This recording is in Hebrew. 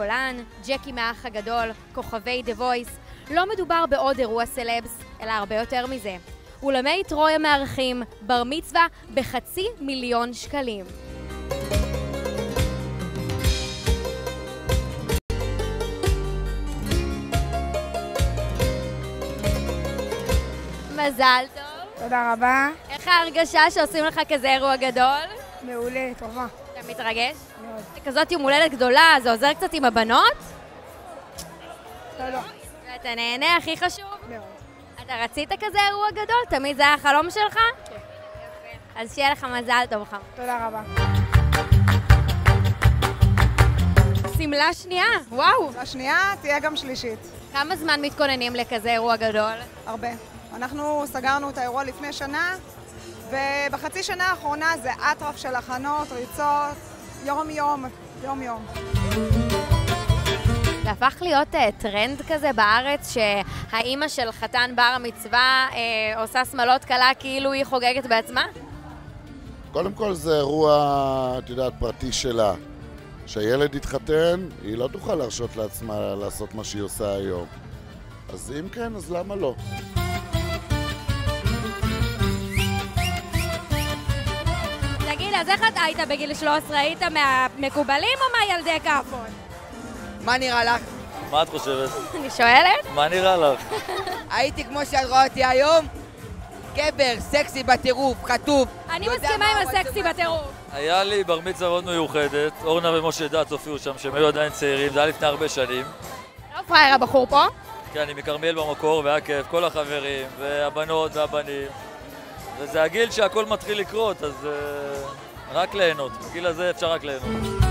גולן, ג'קי מהאח הגדול, כוכבי דה וויס. לא מדובר בעוד אירוע סלבס, אלא הרבה יותר מזה. אולמי טרויה מארחים בר מצווה ב500,000 שקלים. מזל טוב. תודה רבה. איך ההרגשה שעושים לך כזה אירוע גדול? מעולה, טובה. אתה מתרגש? מאוד. זה כזאת יום הולדת גדולה, זה עוזר קצת עם הבנות? לא. ואתה נהנה, הכי חשוב? מאוד. אתה רצית כזה אירוע גדול? תמיד זה היה החלום שלך? כן. אז שיהיה לך מזל טוב, חם. תודה רבה. סמלה שנייה, וואו. השנייה תהיה גם שלישית. כמה זמן מתכוננים לכזה אירוע גדול? הרבה. אנחנו סגרנו את האירוע לפני שנה, ובחצי שנה האחרונה זה אטרף של הכנות, ריצות, יום-יום. זה הפך להיות טרנד כזה בארץ, שהאימא של חתן בר המצווה עושה שמלות קלה כאילו היא חוגגת בעצמה? קודם כל זה אירוע, את יודעת, פרטי שלה. כשהילד יתחתן, היא לא תוכל להרשות לעצמה לעשות מה שהיא עושה היום. אז אם כן, אז למה לא? תגיד, אז איך אתה היית בגיל 13? היית מהמקובלים או מהילדי כאפון? מה נראה לך? מה את חושבת? אני שואלת? מה נראה לך? הייתי כמו שאת רואה אותי היום, גבר, סקסי בטירוף, חטוף. אני מסכימה עם הסקסי בטירוף. היה לי בר מצווה מאוד מיוחדת, אורנה ומשה דת הופיעו שם, שהם היו עדיין צעירים, זה היה לפני הרבה שנים. לא פרייר הבחור פה? כן, אני מכרמיאל במקור, והיה כיף, כל החברים, והבנות והבנים. וזה הגיל שהכל מתחיל לקרות, אז רק ליהנות. בגיל הזה אפשר רק ליהנות.